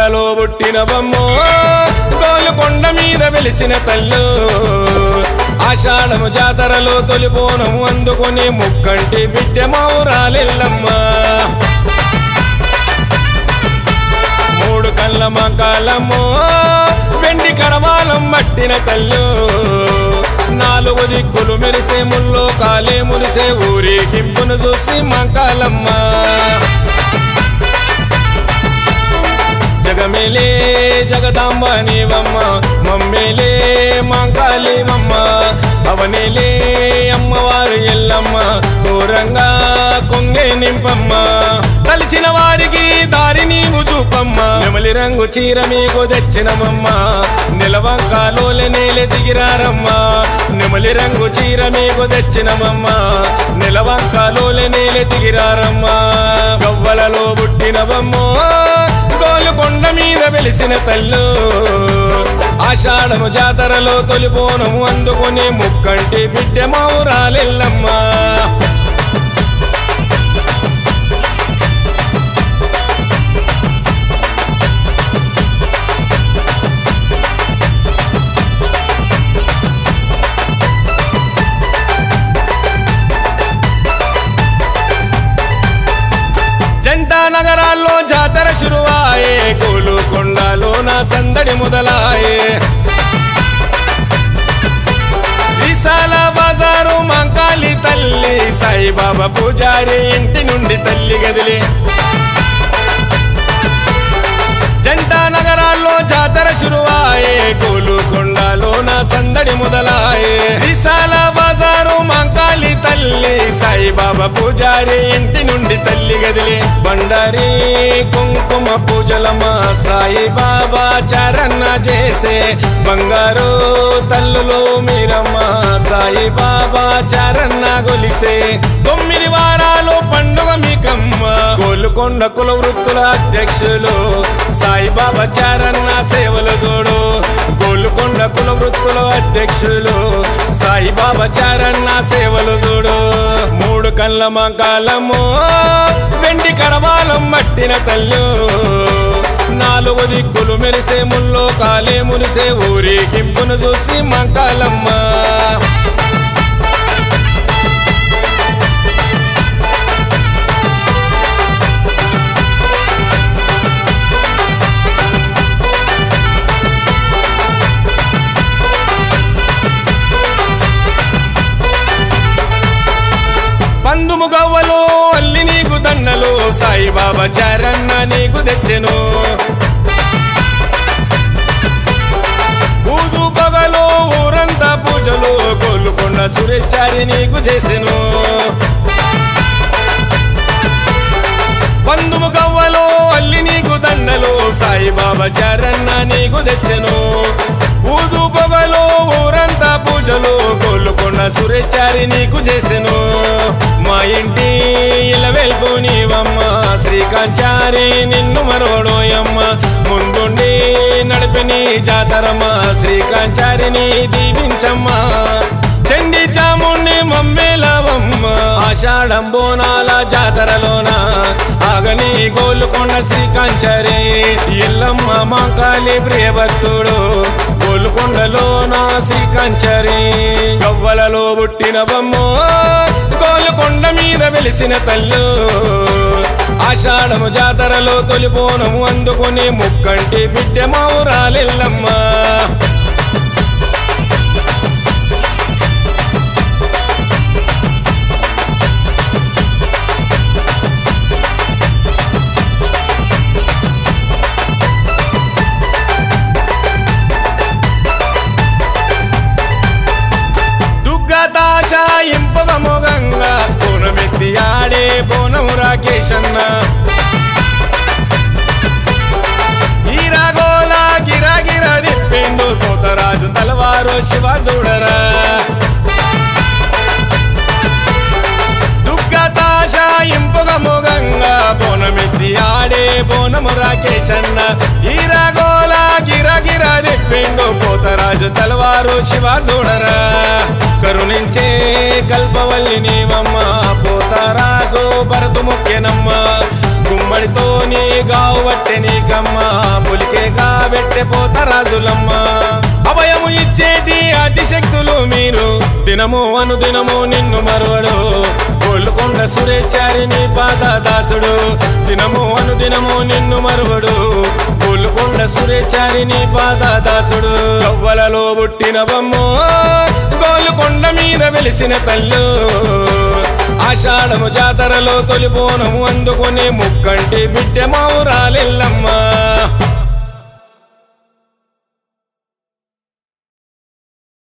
గవ్వలలో పుట్టినవమ్మో గోలుకొండ మీద వెలిసిన తల్లు ఆషాఢము జాతరలో తొలిపోనము అందుకొని ముక్కంటి బిడ్డ మౌరాలెల్లమ్మ మూడు కళ్ళ మకాలమ్మో వెండి కరవాలం పట్టిన తల్లు నాలుగు దిక్కులు మెరిసే ముల్లో కాలే మురిసే ఊరేగింపును చూసి మకాలమ్మ జగమేలే జగదాంబ నీవమ్మ మమ్మేలే మాంకాళీవమ్మ అవనేలే అమ్మవారు ఎల్లమ్మ దూరంగా కొంగే నింపమ్మ తలిచిన వారికి దారి నీవు చూపమ్మ నెమలి రంగు చీర మీకు తెచ్చినమమ్మ నిలవంకాలోలే నేలే దిగిరారమ్మ నెమలి రంగు చీర మీకు తెచ్చినమమ్మ నిలవంకాలోలే నేలే దిగిరారమ్మ గవ్వలలో పుట్టినవమ్మో గోలుకొండ మీద వెలిసిన తల్లు ఆషాఢము జాతరలో తొలిపోనము అందుకొని ముక్కంటి బిడ్డ మౌరాలెల్లమ్మ నగరాల్లో జాతర శురువాయే గోలుకొండలో నా సందడి మొదలాయే విశాల బజారు మంకాళి తల్లి సాయిబాబా పూజారి ఇంటి నుండి తల్లి గదిలి జంట నగరాల్లో జాతర శురువాయే గోలుకొండలో నా సందడి మొదలాయే విశాల బజారు మంకాళి తల్లి సాయిబాబా పూజారి ఇంటి నుండి తల్లి గదిలి బండారి కుంకుమ పూజలమ్మ సాయిబాబా చరణ చేసే బంగారు తల్లులు మీరమ్మ సాయిబాబా చరణ గొలిసే 9 వారాలు పండుగ మీకమ్మ గోలుకొండ కుల వృత్తుల అధ్యక్షులు సాయిబాబా చరణ సేవలు చూడు గోలుకొండ కుల వృత్తుల అధ్యక్షులు సాయిబాబా చరణ సేవలు చూడు మూడు కళ్ళ మకాలము వెండి కరవాలం పట్టిన తల్లు నాలుగు దిక్కులు మెరిసే ముల్లో కాలే మురిసే ఊరేగింపును చూసి మకాలమ్మ పందుము గవ్వలు అల్లి నీకు దండలు సాయిబాబా చరణ నీకు తెచ్చెను ఊదు పగలు ఊరంతా పూజలు గోలుకొండ సురేచారి నీకు చేసెను పందుము గవ్వలు అల్లి నీకు దండలు సాయిబాబా చరణ నీకు తెచ్చెను ఊదు పొగలు ఊరంతా పూజలు గోలుకొండ సురేచారి నీకు చేసెను మా ఇంటి ఇలవెల్పు నీవమ్మ శ్రీకాంచారి నిన్ను మరవడోయమ్మ ముందుండి నడిపిని జాతరమ్మ శ్రీకాంచారిని దీవించమ్మ చండి చాముండి మమ్మేలవమ్మ ఆషాఢం బోనాల జాతరలోన ఆగని గోలుకొండ శ్రీకాంచారి ఎల్లమ్మ మాంకాళి ప్రియభక్తుడు గోలుకొండలోన శ్రీకాంచారి గవ్వలలో పుట్టినవమ్మో గోలుకొండ మీద వెలిసిన తల్లు ఆషాఢము జాతరలో తొలిపోనము అందుకొని ముక్కంటి బిడ్డ మౌరాలెల్లమ్మ ఇంపగమోగంగా పూనమెత్తి ఆడే బోనం రాకేశన్న ఈరాగోలా గిరాగిర దిప్పిండు పోతరాజు తలవారు శివ చూడరా దుఃఖతాశ ఇంపగమోగంగా బోనమెత్తి ఆడే బోనము రాకేశన్న ఈరాగోలా గిరాగిర దిప్పిండు పోతరాజు తలవారు శివ చూడరా కరుణించే కల్పవల్లి నీవమ్మ పోతరాజు భరతు ముఖ్యనమ్మ గుమ్మ ఉమ్మడితోని గావు వట్టె నీకమ్మ పులికే కాబెట్టె పోత రాజులమ్మ అభయము ఇచ్చేటి ఆదిశక్తులు మీరు దినము అనుదినము నిన్ను మరువడు గోల్కొండ సురేచారి నీ పాద దాసుడు దినము అనుదినము నిన్ను మరువడు గోల్కొండ సురేచారి నీ పాద దాసుడు కవ్వలలో పుట్టినవమ్మో గోల్కొండ మీద వెలిసిన తల్లు ఆషాఢము జాతరలో తొలిపోనము అందుకుని ముక్కంటి బిడ్డ మావురాలెల్లమ్మ